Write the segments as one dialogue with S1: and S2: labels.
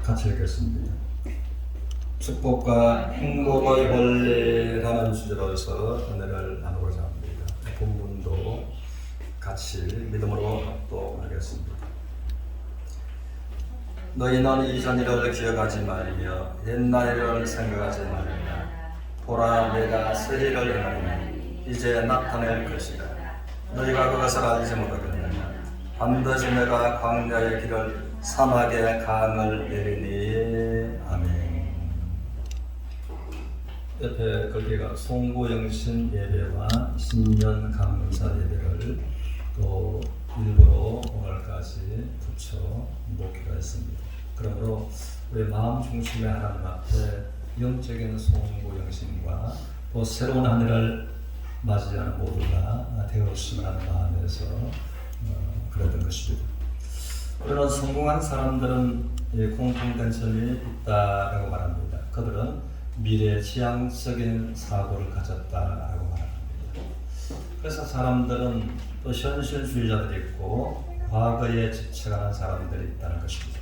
S1: 같이 읽겠습니다. 축복과 행복의 원리라는 주제로 해서 은혜를 나누고자 합니다. 본문도 같이 믿음으로 합독하겠습니다. 너희는 이전 일을 기억하지 말며 옛날 일을 생각하지 말며 보라 내가 새 일을 행하리니 이제 나타낼 것이다. 너희가 그것을 알지 못하겠느냐. 반드시 내가 광야의 길을 사막의 강을 내리니. 아멘. 옆에 거기가 송구영신 예배와 신년 감사 예배를 또 일부러 오늘까지 붙여 목회가 있습니다. 그러므로 우리 마음 중심의 하나님 앞에 영적인 송구영신과 또 새로운 한 해를 맞이하는 모두가 되었으면 하는 마음에서 그랬던 것입니다. 우리는 성공한 사람들은 공통된 점이 있다라고 말합니다. 그들은 미래지향적인 사고를 가졌다라고 말합니다. 그래서 사람들은 또 현실주의자들이 있고 과거에 집착하는 사람들이 있다는 것입니다.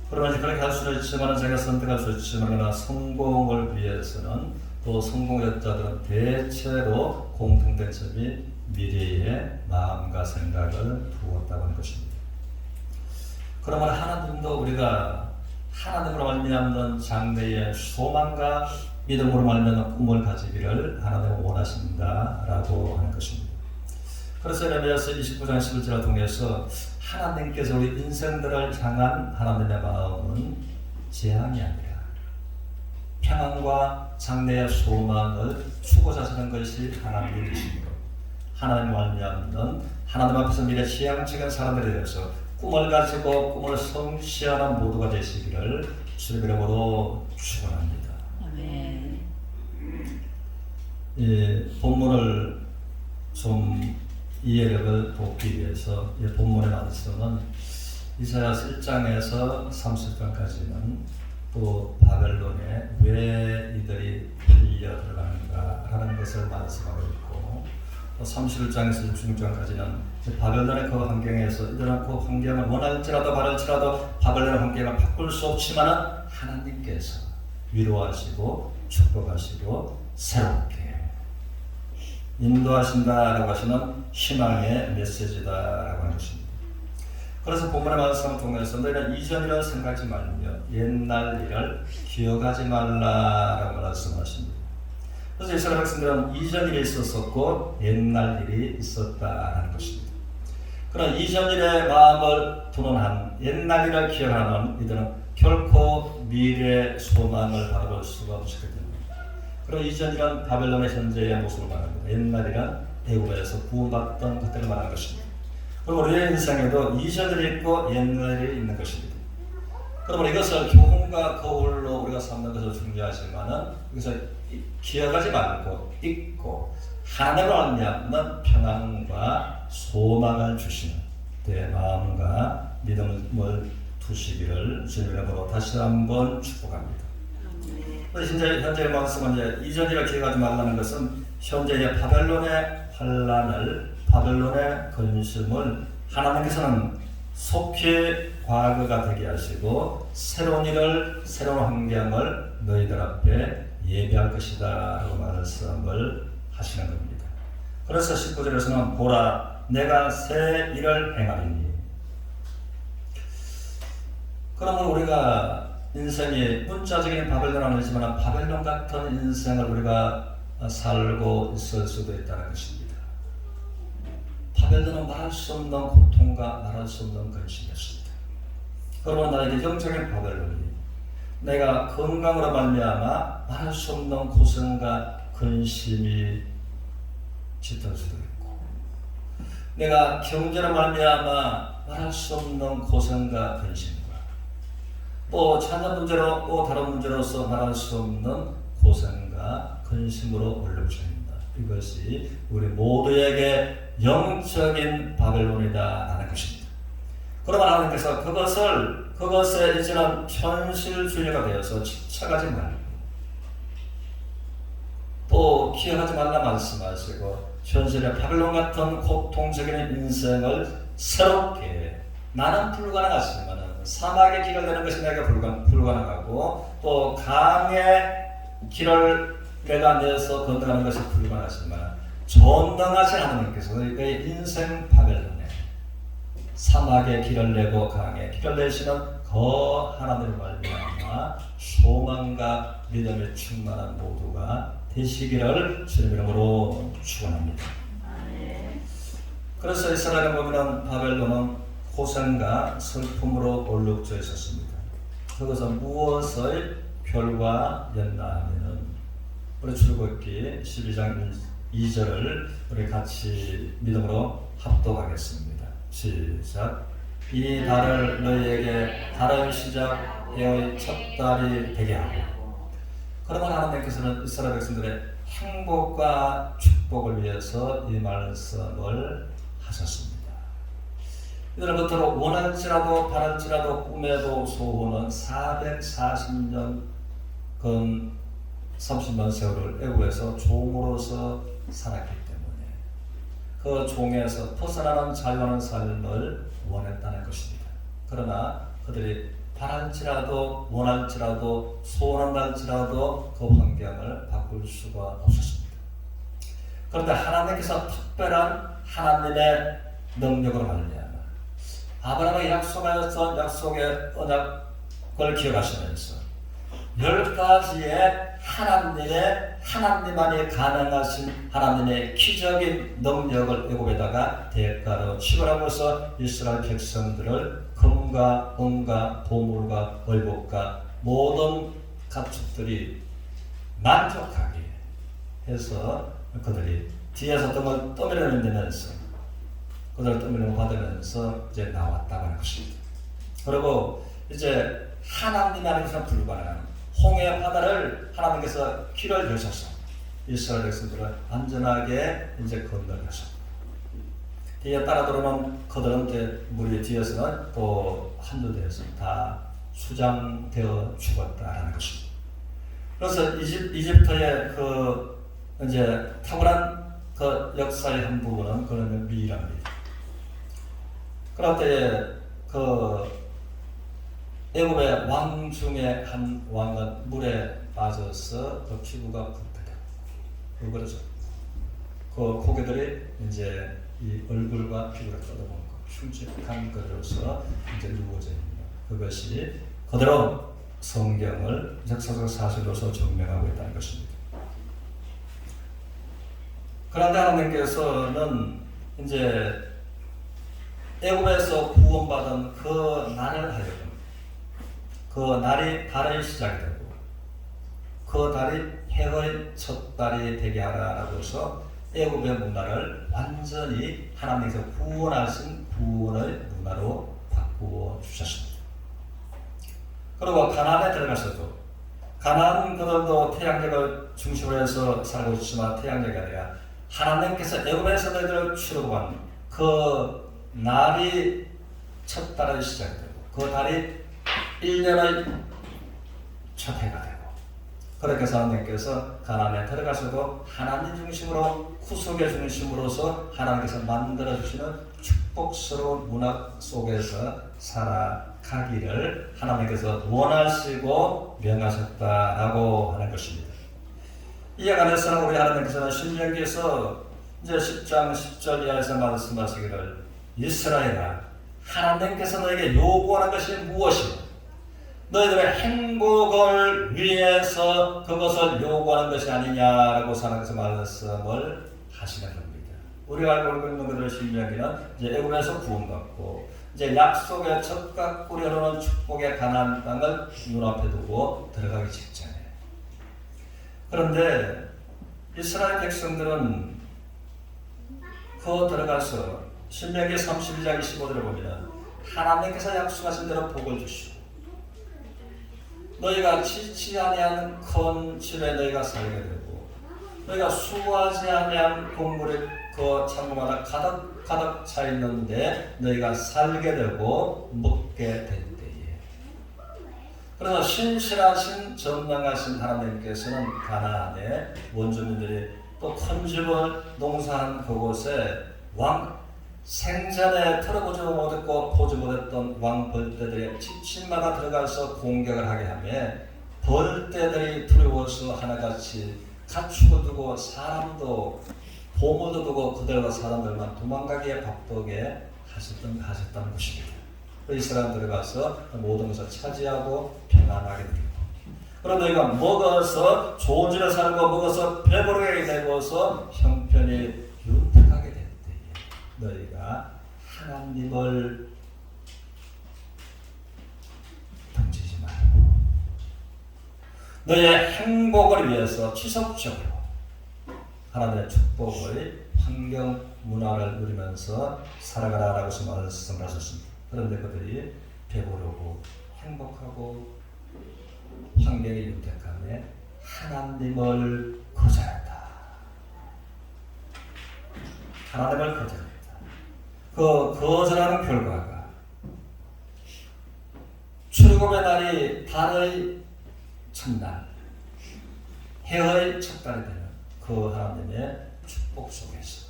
S1: 그러면 그렇게 할 수도 있지만 제가 선택할 수 있지만 성공을 위해서는 또 성공자들은 대체로 공통된 점이 미래의 마음과 생각을 두었다고 하는 것입니다. 그러면 하나님도 우리가 하나님으로 말미암는 장래의 소망과 믿음으로 말미암는 꿈을 가지기를 하나님은 원하신다라고 하는 것입니다. 그래서 에레미야서 29장 11절을 통해서 하나님께서 우리 인생들을 향한 하나님의 마음은 재앙이 아니라 평안과 장래의 소망을 추구자 하시는 것이 하나님의 뜻이므로 하나님 말미암는 하나님 앞에서 미래 지향적인 사람들에 대해서 꿈을 가지고 꿈을 성취하는 모두가 되시기를 주님의 이름으로 축원합니다.
S2: 아멘.
S1: 이 본문을 좀 이해력을 돕기 위해서 이 본문의 말씀은 이사야서 1장에서 30장까지는 또 바벨론에 왜 이들이 팔려 들어가는가라는 것을 말씀하고 있고 또 31장에서 66장까지는 바벨론의 그 환경에서 이들은 그 환경을 원할지라도 바랄지라도 바벨론의 환경을 바꿀 수 없지만 하나님께서 위로하시고 축복하시고 새롭게 인도하신다라고 하시는 희망의 메시지다라고 하는 것입니다. 그래서 본문의 말씀을 통해서 너희는 이전 일을 생각하지 말며 옛날 일을 기억하지 말라라고 말씀하십니다. 그래서 이스라엘 백성들은 이전 일이 있었었고 옛날 일이 있었다라는 것입니다. 그러나 이전 일의 마음을 두는 한 옛날 일을 기억하는 이들은 결코 미래 소망을 바라볼 수가 없기 때문입니다. 그럼 이전 일은 바벨론의 현재의 모습을 말합니다. 옛날 일은 애굽에서 구원받던 그때를 말하는 것입니다. 그리고 우리의 인생에도 이전 일이 있고 옛날 일이 있는 것입니다. 그러면 이것을 교훈과 거울로 우리가 삼는 것을 중요하지만은 이것을 기억하지 말고 잊고 하나님을 알면 평안과 소망을 주시는 내 마음과 믿음을 두시기를 주님의 이름으로 다시 한번 축복합니다. 현재의 말씀은 이제 이전이라 기억하지 말라는 것은 현재의 바벨론의 환란을 바벨론의 근심을 하나님께서는 속히 과거가 되게 하시고 새로운 일을 새로운 환경을 너희들 앞에 예비할 것이다 라고 말씀을 하시는 겁니다. 그래서 19절에서는 보라 내가 새 일을 행하리니. 그러면 우리가 인생이 문자적인 바벨론 아니지만 바벨론 같은 인생을 우리가 살고 있을 수도 있다는 것입니다. 바벨론은 말할 수 없는 고통과 말할 수 없는 근심이었습니다. 그러면 나에게 영적인 바벨론이 내가 건강으로 말미암아 말할 수 없는 고생과 근심이 짙을 수도 있고 내가 경제로 말미암아 말할 수 없는 고생과 근심과 또 자녀 문제로 또 다른 문제로서 말할 수 없는 고생과 근심으로 올려주십니다. 이것이 우리 모두에게 영적인 바벨론이다라는 것입니다. 그러면 하나님께서 그것에 이제는 현실주의가 되어서 집착하지 말고 또 기억하지 말라 말씀하시고 현실의 바벨론 같은 고통적인 인생을 새롭게 나는 불가능하지만 사막의 길을 내는 것이 내가 불가능하고 또 강의 길을 내가 내서 건너가는 것이 불가능하지만 전능하신 하나님께서 너희의 인생 바벨론에 사막의 길을 내고 강의 길을 내시는 그 하나님을 말미암아 소망과 믿음에 충만한 모두가 되시기를 주님 이름으로 축원합니다. 그래서 이스라엘에 보면 바벨론은 고생과 슬픔으로 얼룩져 있었습니다. 그것은 무엇의 결과였나하면 우리 출애굽기 12장 2절을 우리 같이 믿음으로 합독하겠습니다. 시작. 이 달을 너희에게 달의 시작의 첫 달이 되게 하고. 그러면 하나님께서는 이스라엘 백성들의 행복과 축복을 위해서 이 말씀을 하셨습니다. 이들부터 원할지라도 바랄지라도 꿈에도 소원은 440년 근 30년 세월을 애국에서 종으로서 살았기 때문에 그 종에서 벗어나는 자유하는 삶을 원했다는 것입니다. 그러나 그들이 바랄지라도 원할지라도 소원한다할지라도 그 환경을 바꿀 수가 없었습니다. 그런데 하나님께서 특별한 하나님의 능력으로 말미암아 아브라함에게 약속하였던 약속의 언약을 기억하시면서 10가지의 하나님만이 가능하신 하나님의 기적인 능력을 애굽에다가 대가로 취급하면서 이스라엘 백성들을 금과 은과 보물과 의복과 모든 가축들이 만족하게 해서 그들이 뒤에서 뜸을 떠밀어내면서 그들을 떠밀어 받으면서 이제 나왔다고 하는 것입니다. 그리고 이제 하나님 안에서 불가능한 홍해 바다를 하나님께서 길을 여셔서 이스라엘 백성들을 안전하게 이제 건너가서 뒤에 따라 들어오는 그들은 이제 물이 뒤에서는 또 한두 대에서 다 수장되어 죽었다라는 것입니다. 그래서 이집트의 그 이제 탁월한 그 역사의 한 부분은 그런 미랍니다. 그럴 때에 그 애굽의 왕 중에 한 왕은 물에 빠져서 그 피부가 붓게 그러죠. 그 고개들이 이제 이 얼굴과 피부를 뜯어먹는 거, 흉측한 것으로서 이제 누워져 있는 그것이 그대로 성경을 역사적 사실로서 증명하고 있다는 것입니다. 그런데 하나님께서는 이제 애굽에서 구원받은 그 날을 하여금 그 날이 달의 시작이 되고 그 달이 해의 첫 달이 되게 하라라고 해서 애굽의 문화를 완전히 하나님께서 구원하신 구원의 문화로 바꾸어 주셨습니다. 그리고 가나안에 들어가서도 가나안 그들도 태양력을 중심으로 해서 살고 있지만 태양력이 아니라 하나님께서 애굽에서 너희들을 출애굽한 그 날이 첫 달의 시작이 되고 그 달이 1년의 첫 해가 되고 그렇게 해서 하나님께서 가나안에 들어가서도 하나님 중심으로 구속의 중심으로서 하나님께서 만들어주시는 축복스러운 문화 속에서 살아가기를 하나님께서 원하시고 명하셨다라고 하는 것입니다. 이에 관해서는 우리 하나님께서는 신명기에서 이제 10장 10절 이하에서 말씀하시기를 이스라엘아 하나님께서 너에게 요구하는 것이 무엇이고 너희들의 행복을 위해서 그것을 요구하는 것이 아니냐라고 하나님께서 말씀을 하시는 겁니다. 우리가 알고 있는 그들의 신명기는 이제 애굽에서 구원받고 이제 약속의 젖과 꿀이 흐르는 축복의 가나안 땅을 눈앞에 두고 들어가기 직전에 그런데 이스라엘 백성들은 그 들어가서 신명기 32장 25절을 보면 하나님께서 약속하신 대로 복을 주시고 너희가 지치 아니한 큰 집에 너희가 살게 되고 너희가 수고하지 아니한 곡물이 그 창고마다 가득 차 있는데 너희가 살게 되고 먹게 될 때에 그래서 신실하신 전능하신 하나님께서는 가나안의 원주민들이 또 큰 집을 농사한 그곳에 생전에 들어보지 못했고 보지 못했던 왕 벌떼들의 집집마다 들어가서 공격을 하게 하며 벌떼들이 두려워서 하나같이 가축을 두고 사람도 보물도 두고 그들과 사람들만 도망가게 바쁘게 하셨다는 것입니다. 이 사람 들어가서 모든 것을 차지하고 평안하게 되고, 그럼 너희가 먹어서 좋은 집에 살고 먹어서 배부르게 되고서 형편이 윤택하게 될 때에 너희가 하나님을 던지지 말고 너희의 행복을 위해서 지속적으로 하나님의 축복의 환경 문화를 누리면서 살아가라라고 말씀을 하셨습니다. 그런데 그들이 배부르고 행복하고 환경이 윤택함에 하나님을 거절했다. 하나님을 거절했다. 그 거절하는 결과가 출애굽의 날이 달의 첫날, 해의 첫 달이 되는 그 하나님의 축복 속에서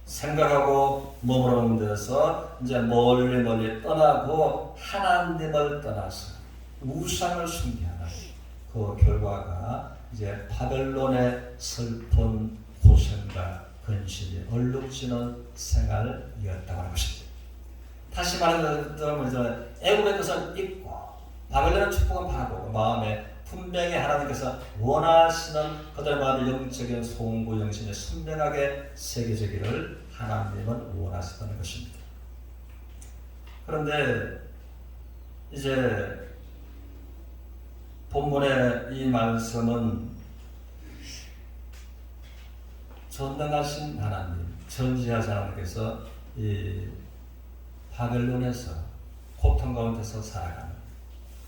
S1: 생각하고 머무르는 데서 이제 멀리 떠나고 하나님을 떠나서 우상을 숭배하는 그 결과가 이제 바벨론의 슬픈 고생과 근심이 얼룩지는 생활이었다고 하는 것입니다. 다시 말하면 애굽의 것을 잊고 바벨론의 축복은 바라보고 마음에 분명히 하나님께서 원하시는 그들의 마음의 영적인 송구 영신이 선명하게 새겨지기를 하나님은 원하시다는 것입니다. 그런데 이제 본문의 이 말씀은 전능하신 하나님, 전지하신 하나님께서 이 바벨론에서 고통 가운데서 살아가는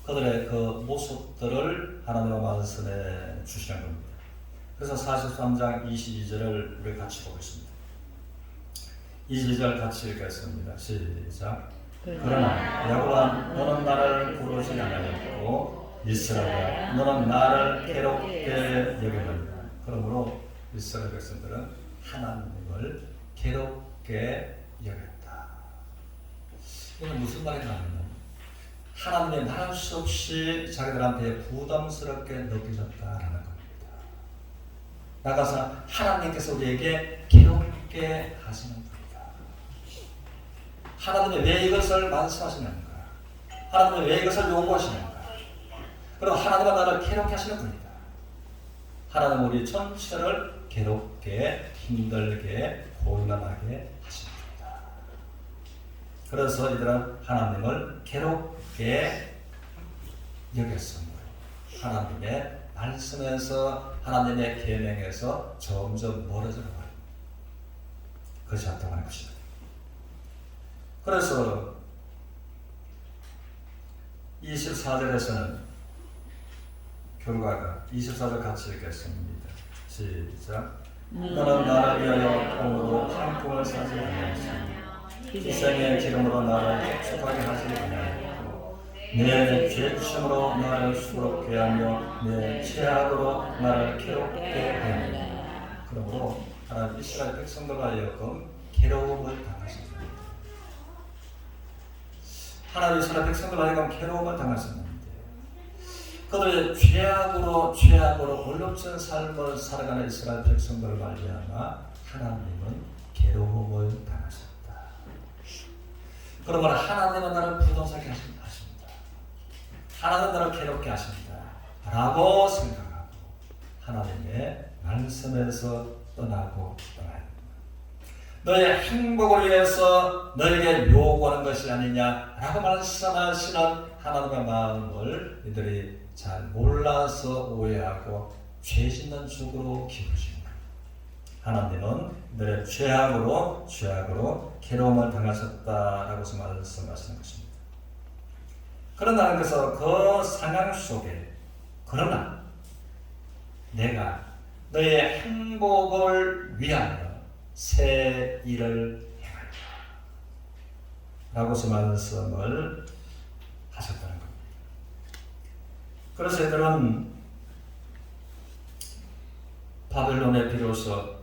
S1: 그들의 그 모습들을 하나님의 말씀에 주시는 겁니다. 그래서 43장 22절을 우리 같이 보겠습니다. 22절 같이 읽겠습니다. 시작. 그러나 여호와 너는 나를 부르지 아니하였고 이스라엘아 너는 나를 괴롭게 여기느니라. 그러므로 이스라엘 백성들은 하나님을 괴롭게 여겼다. 이건 무슨 말인가 하면 하나님의 말할 수 없이 자기들한테 부담스럽게 느껴졌다라는 겁니다. 나가서 하나님께서 우리에게 괴롭게 하시는 분이다. 하나님이 왜 이것을 말씀하시는가? 하나님이 왜 이것을 요구하시는가? 그리고 하나님은 나를 괴롭게 하시는 분이다. 하나님은 우리 전체를 괴롭게, 힘들게, 곤란하게 하십니다. 그래서 이들은 하나님을 괴롭게 여겼습니다. 하나님의 말씀에서, 하나님의 계명에서 점점 멀어져 가는 그것이 합당한 것입니다. 그래서 24절에서는 결과가 24절 같이 읽겠습니다. 시작. 너는 나를 위하여 돈으로 한 푼을 사지 아니하였으니 희생의 기름으로 나를 축복하게 하지 아니하였고 내 죄주심으로 나를 수고롭게 하며 내 죄악으로 나를 괴롭게 하였느니라. 그러므로 하나님 이스라엘 백성들과 하여금 괴로움을 당하셨습니다. 하나님 이스라엘 백성들과 하여금 괴로움을 당하셨는데 그들의 죄악으로 올곧은 삶을 살아가는 이스라엘 백성들을 말미암아 하나님은 괴로움을 당하셨다. 그러므로 하나님은 나를 부동산하게 하십니다. 하나님은 나를 괴롭게 하십니다. 라고 생각하고 하나님의 말씀에서 떠나고 떠나야 됩니다. 너의 행복을 위해서 너에게 요구하는 것이 아니냐라고 말씀하시는 하나님의 마음을 이들이 잘 몰라서 오해하고 죄짓는 쪽으로 기울입니다. 하나님은 너의 죄악으로 괴로움을 당하셨다라고 말씀하시는 것입니다. 그러나 하나님께서 그 상황 속에 그러나 내가 너의 행복을 위하여 새 일을 행하리라 라고서 말씀을 하셨다는 겁니다. 그래서 애들은 바벨론에 비로소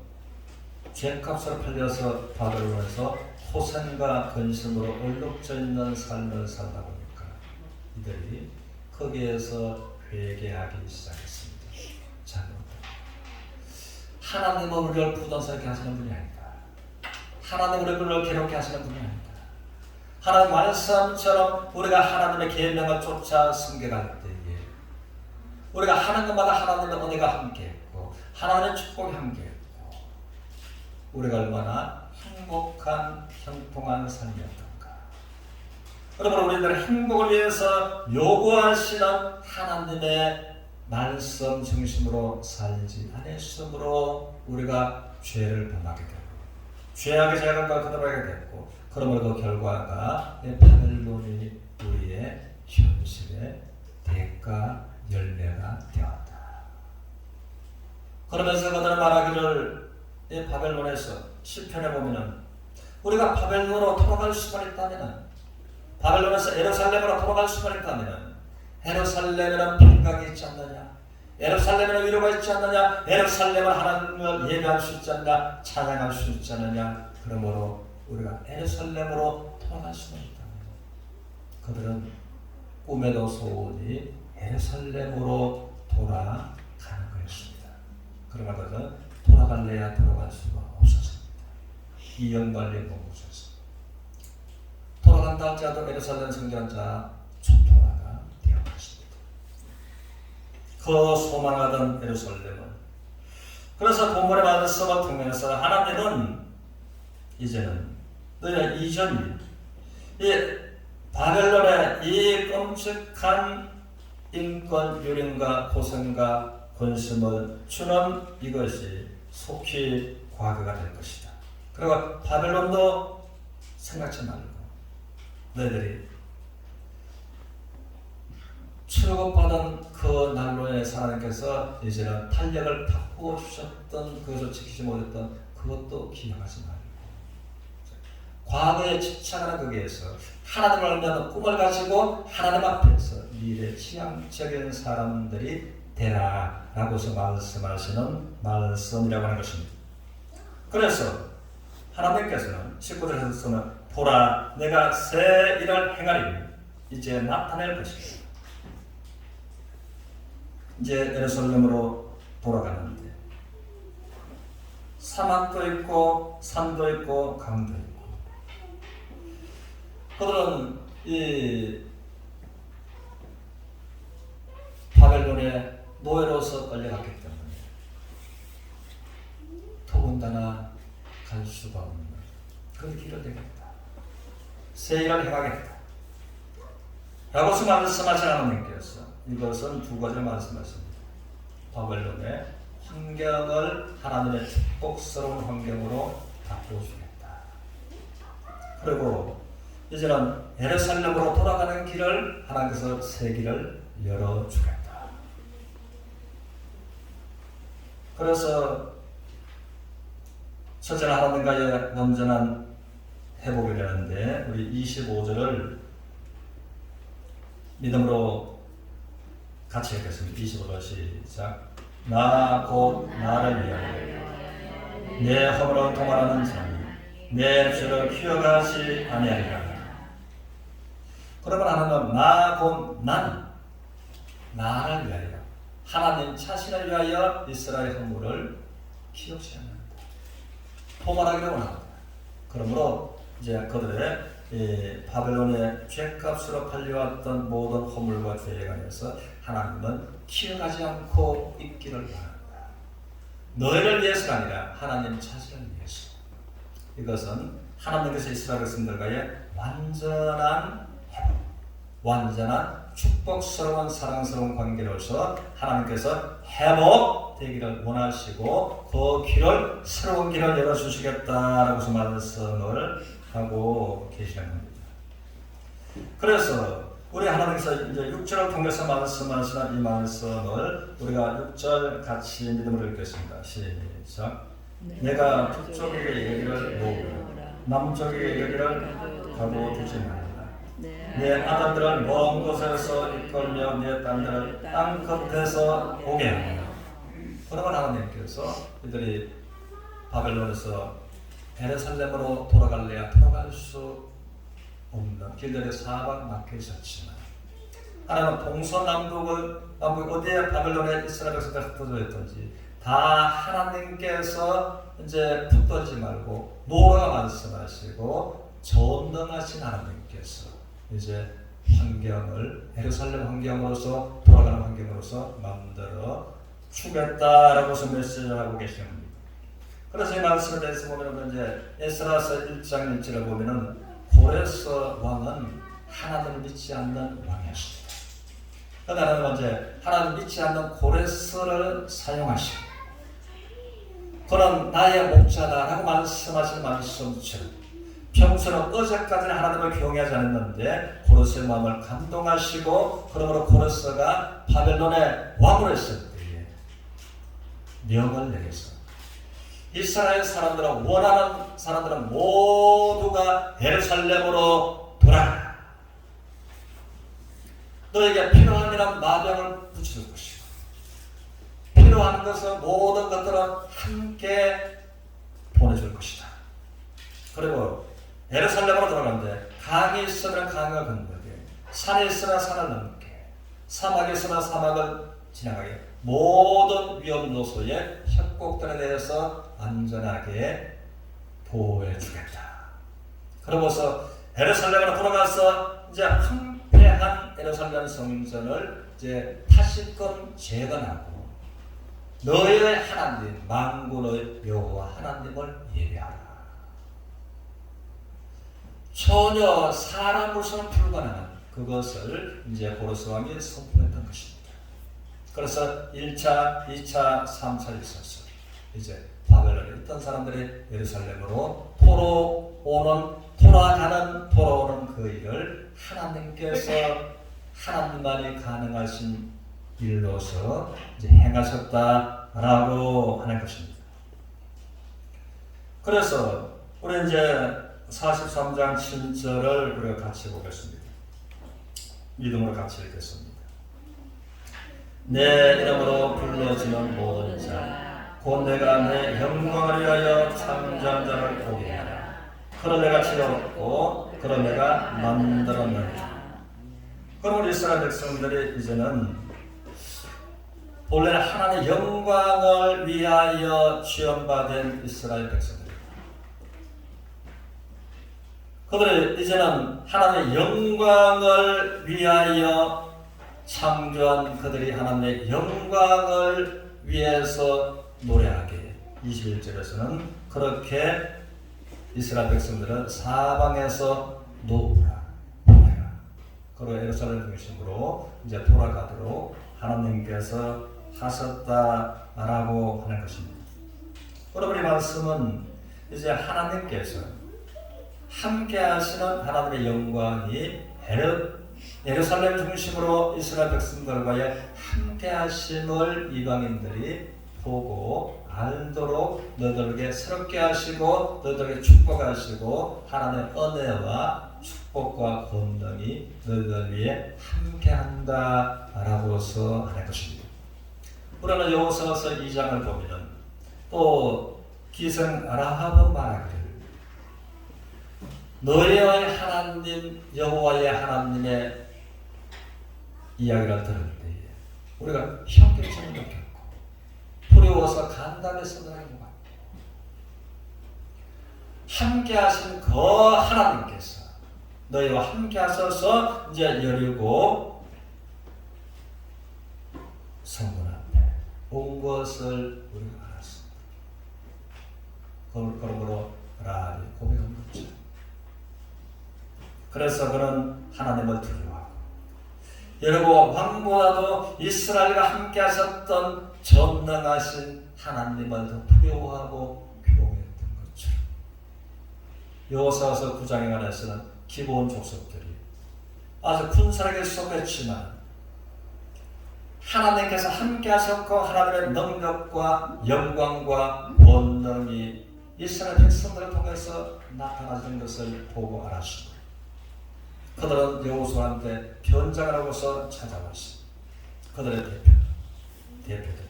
S1: 죄값으로 팔려서 바벨론에서 호생과 근심으로 얼룩져 있는 삶을 살다 보니까 이들이 거기에서 회개하기 시작했습니다. 잘못다. 하나님은 우리를 부담스럽게 하시는 분이 아니다. 하나님은 우리를 괴롭게 하시는 분이 아니다. 하나님 말씀처럼 우리가 하나님의 계명을 쫓아 승계할 때에 우리가 하는 것마다 하나님의 은혜가 함께했고 하나님의 축복이 함께했고 우리가 얼마나 행복한 형통한 삶이었던가. 여러분, 우리들의 행복을 위해서 요구하시는 하나님의 말씀 중심으로 살지 않았으므로 우리가 죄를 범하게 되고 죄악의 죄악을 그대로 하게 됐고 그러므로 그 결과가 바벨론이 우리의 현실의 대가 열매가 되었다. 그러면서 그들은 말하기를 이 바벨론에서 시편에 보면은 우리가 바벨론으로 돌아갈 수만 있다면은 바벨론에서 예루살렘으로 돌아갈 수만 있다면은 예루살렘에는 평강이 있지 않느냐? 예루살렘에는 위로가 있지 않느냐? 예루살렘은 하나님을 예배할 수 있지 않느냐? 찬양할 수 있지 않느냐? 그러므로 우리가 예루살렘으로 돌아갈 수만 있다면 그들은 꿈에도 소원이 예루살렘으로 돌아가는 것입니다. 그러나 그들은 돌아갈래야 돌아갈 수가 없었습니다. 이영관리에 머무셨습니다. 돌아간다 할지라도 예루살렘 성전자 초토화가 되어갔습니다. 그 소망하던 예루살렘은 그래서 본문의 말씀을 통해서 하나님은 이제는 너희는 이전이 이 바벨론의 이 끔찍한 인권 유린과 고생과 권심을 주는 이것이 속히 과거가 될 것이다. 그리고 바벨론도 생각지 말고 너희들이 출급받은 그 난로에 하나님께서 이제는 탄력을 바꾸어 주셨던 그것을 지키지 못했던 그것도 기억하지 말고 과거에 집착하는 거기에서 하나님을 알면 꿈을 가지고 하나님 앞에서 미래 지향적인 사람들이 되라 라고서 말씀하시는 말씀이라고 하는 것입니다. 그래서 하나님께서는 19절에서는 보라 내가 새 일을 행하리니 이제 나타낼 것이다. 이제 예루살렘으로 돌아가는데 사막도 있고 산도 있고 강도 있고 그들은 이 바벨론의 노예로서 끌려갔기 때문에 더군다나 갈 수가 없는 그 길을 되겠다. 새 일을 행하겠다. 라고서 말씀하신 하나님께서 이것은 두 가지를 말씀하십니다. 바벨론의 환경을 하나님의 축복스러운 환경으로 바꿔주겠다. 그리고 이제는 예루살렘으로 돌아가는 길을 하나님께서 새 길을 열어주겠다. 그래서 첫째는 하나님과의 온전한 회복이 되는데 우리 25절을 믿음으로 같이 읽겠습니다. 25절 시작. 나 곧 나를 위하여 내 허물을 통하라는 자니 내 죄를 기억하지 아니하리라. 그러면 하나님은 나 곧 나는 나를 위하여 하나님 자신을 위하여 이스라엘 허물을 기억지 않는다. 포괄하기를 원합니다. 그러므로 이제 그들의 바벨론의 죄값으로 팔려왔던 모든 허물과 죄에 관해서 하나님은 기억하지 않고 있기를 바란다. 너희를 위해서가 아니라 하나님 자신을 위해서. 이것은 하나님께서 이스라엘 백성들과의 완전한 회복, 완전한 축복스러운 사랑스러운 관계로서 하나님께서 회복되기를 원하시고 그 길을 새로운 길을 열어주시겠다라고 말씀을 하고 계시는 겁니다. 그래서 우리 하나님께서 이제 6절을 통해서 말씀하시는 이 말씀을 우리가 6절 같이 믿음으로 읽겠습니다. 시작. 내가 북쪽에게 이르기를 놓으라 남쪽에게 이르기를 가둬두지 말라. 내 아들들을 먼 곳에서 이끌며 내 딸들을 땅 끝에서 오게 하라. 그러면 하나님께서 이들이 바벨론에서 예루살렘으로 돌아갈래야 돌아갈 수 없는 길들이 사방 막혀 있었지만 하나님은 동서남북을 어디에 바벨론에 이스라엘 백성들 흩어져 있던지 다 하나님께서 이제 붙들지 말고 노아가 말씀하시고 전능하신 하나님께서 이제 환경을 예루살렘 환경으로서 돌아가는 환경으로서 만들어 주겠다라고 메시지를 하고 계시는 겁니다. 그래서 이 말씀에 대해서 보면 이제 에스라서 1장 1절을 보면은 고레스 왕은 하나님을 믿지 않는 왕이었습니다. 그러나 하나님은 이제 하나님을 믿지 않는 고레스를 사용하시고 그런 나의 목자다라고 말씀하시는 말씀처럼 평소는 어제까지는 하나님을 경외하지 않았는데 고레스의 마음을 감동하시고 그러므로 고레스가 바벨론의 왕으로 있을 때에 명을 내려서 이스라엘 사람들은 원하는 사람들은 모두가 예루살렘으로 돌아가 너에게 필요한 이란 마병을 붙여줄 것이고 필요한 것은 모든 것들은 함께 보내줄 것이다. 그리고 예루살렘으로 돌아가는데 강이 있으면 강을 건너게 산이 있으면 산을 넘게 사막이 있으면 사막을 지나가게 모든 위험 요소에 협곡들에 대해서 안전하게 보호해 주겠다. 그러고서 예루살렘으로 돌아가서 이제 황폐한 예루살렘 성전을 이제 다시금 재건하고 너희의 하나님 만군의 여호와 하나님을 예배하라. 전혀 사람으로서는 불가능한 그것을 이제 고레스 왕이 선포했던 것입니다. 그래서 1차, 2차, 3차 있었어. 이제 바벨론에 있던 사람들이 예루살렘으로 돌아오는 그 일을 하나님께서 하나님만이 가능하신 일로서 이제 행하셨다라고 하는 것입니다. 그래서 우리 이제 43장 7절을 우리가 같이 보겠습니다. 믿음으로 같이 읽겠습니다. 내 이름으로 불러지는 모든 자, 곧 내가 내 영광을 위하여 창조한 자를 보게 하라. 그런 내가 지었고, 그런 내가 만들었느니라. 그럼 우리 이스라엘 백성들이 이제는 본래는 하나님의 영광을 위하여 지원받은 이스라엘 백성들. 그들이 이제는 하나님의 영광을 위하여 창조한 그들이 하나님의 영광을 위해서 노래하게 21절에서는 그렇게 이스라엘 백성들은 사방에서 노우라 보내라. 그리고 예루살렘 중심으로 이제 돌아가도록 하나님께서 하셨다라고 하는 것입니다. 여러분 이 말씀은 이제 하나님께서 함께 하시는 하나님의 영광이 예루살렘 중심으로 이스라엘 백성들과의 함께 하심을 이방인들이 보고 알도록 너희들에게 새롭게 하시고 너희들에게 축복하시고 하나님의 은혜와 축복과 권능이 너희들 위해 함께 한다라고서 하는 것입니다. 우리는 여호수아서 2장을 보면 또 기생 라합은 말하기를 너희의 하나님 여호와의 하나님의 이야기를 들을 때에 우리가 형통성을 느꼈고 두려워서 간담해서 들어가는 것 같고 함께 하신 그 하나님께서 너희와 함께 하셔서 이제 여리고 성문 앞에 온 것을 우리가 알았습니다. 그러므로 라합이 고백한 거죠. 그래서 그는 하나님을 두려워하고 여러분 왕보다도 이스라엘과 함께 하셨던 전능하신 하나님을 더 두려워하고 경외했던 것처럼 여호수아서 9장에 관해서는 기본 족속들이 아주 군사력에 속했지만 하나님께서 함께 하셨고 하나님의 능력과 영광과 권능이 이스라엘 백성들을 통해서 나타나는 것을 보고 알았습니다. 그들은 여호수아한테 변장을 하고서 찾아왔습니다. 그들의 대표들.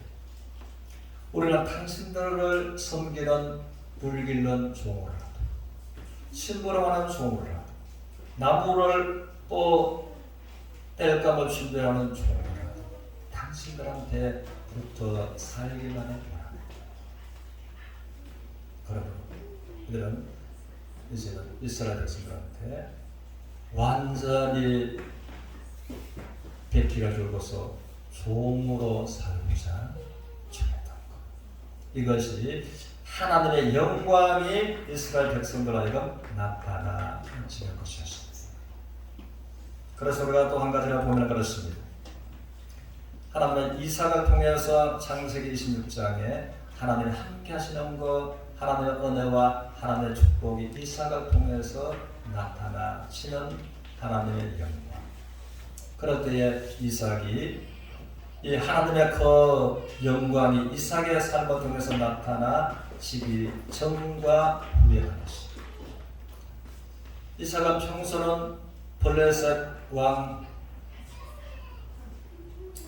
S1: 우리는 당신들을 섬기는 불길는 종을 하고 심부름하는 종을 하고 나무를 또 뗄감을 준비하는 종을 하고 당신들한테 붙어 살기만 해라. 그러므로 이들은 이제는 이스라엘 백성들한테 완전히 백기가 줄고서 종으로 살고자 정했던 것. 이것이 하나님의 영광이 이스라엘 백성들 하여금 나타나지는 것이었습니다. 그래서 우리가 또 한 가지를 보면 그렇습니다. 하나님은 이삭을 통해서 창세기 26장에 하나님이 함께 하시는 것, 하나님의 은혜와 하나님의 축복이 이삭을 통해서 나타나시는 하나님의 영광. 그럴 때에 이삭이 이 하나님의 그 영광이 이삭의 삶을 통해서 나타나시기 전과 후에 하나씩. 이삭은 평소는 블레셋 왕을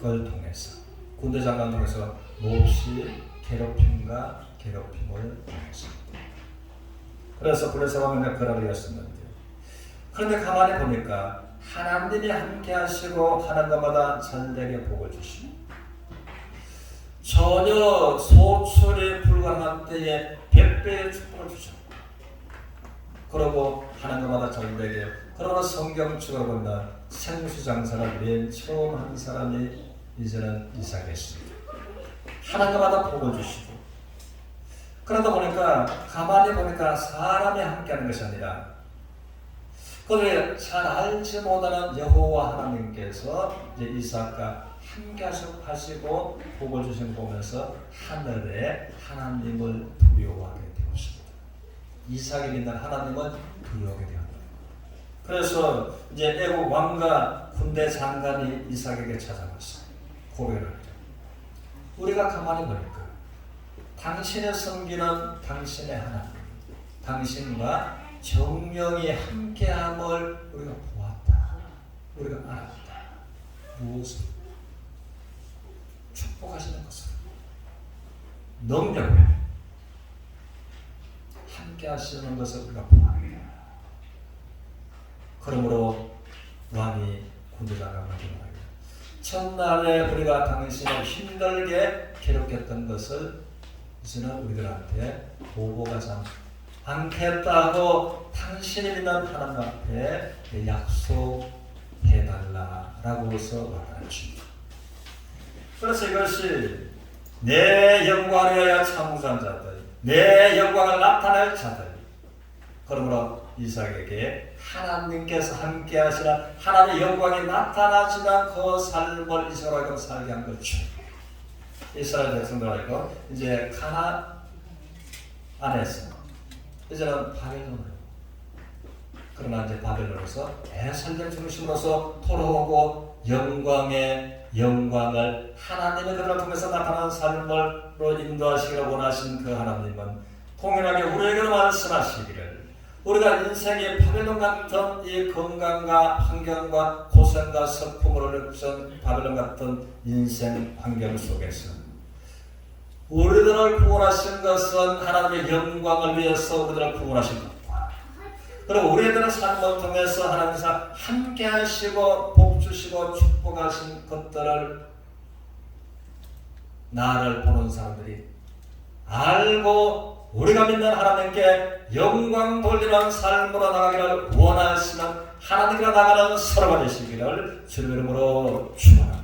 S1: 통해서 군대 장관을 통해서 몹시 괴롭힘을 당했습니다. 그래서 블레셋 왕은 그라리였었는데 그런데 가만히 보니까 하나님이 함께 하시고 하는 것마다 자들에게 복을 주시고 전혀 소출이 불가능한 때에 100배의 축복을 주셨고 그러고 하는 것마다 자들에게 그러나 성경책을 보면 생수장사를 맨 처음 한 사람이 이제는 이삭이었습니다. 하는 것마다 복을 주시고 그러다 보니까 가만히 보니까 사람이 함께 하는 것이 아니라 그를 잘 알지 못하는 여호와 하나님께서 이제 이삭과 함께 하시고 복을 주신 보면서 하늘에 하나님을 두려워하게 되었습니다. 이삭이 믿는 하나님을 두려워하게 되었다. 그래서 이제 애국 왕과 군대 장관이 이삭에게 찾아왔어요. 고백을 하죠. 우리가 가만히 보니까 당신의 섬기는 당신의 하나님, 당신과 정령이 함께함을 우리가 보았다. 우리가 알았다. 무엇을? 축복하시는 것을. 능력을 함께하시는 것을 우리가 보았다. 그러므로 왕이 군대장관을 말합니다. 첫날에 우리가 당신을 힘들게 괴롭혔던 것을 이제는 우리들한테 보고하지 않겠다고 당신이 믿는 하나님 앞에 약속해달라라고 해서 말하십니다. 그래서 이것이 내 영광을 위하여 참우산 자들, 내 영광을 나타낼 자들. 그러므로 이삭에게 하나님께서 함께 하시는 하나님의 영광이 나타나지만 그 삶을 이삭으로 살게 한 거죠. 이스라엘 백성들하고 이제 가나안 안에서 이제는 바벨론으로 그러나 이제 바벨론에서 에살렘 중심으로서 돌아오고 영광의 영광을 하나님의 그들을 통해서 나타나는 삶으로 인도하시기를 원하신 그 하나님은 통일하게 우리에게 말씀하시기를 우리가 인생의 바벨론 같은 이 건강과 환경과 고생과 슬픔으로 전 바벨론 같은 인생 환경 속에서 우리들을 구원하신 것은 하나님의 영광을 위해서 우리들을 구원하신 것과 그리고 우리들의 삶을 통해서 하나님께서 함께 하시고 복 주시고 축복하신 것들을 나를 보는 사람들이 알고 우리가 믿는 하나님께 영광 돌리는 삶으로 나가기를 원하시는 하나님과 나가는 서로가 되시기를 주님의 이름으로 축원합니다.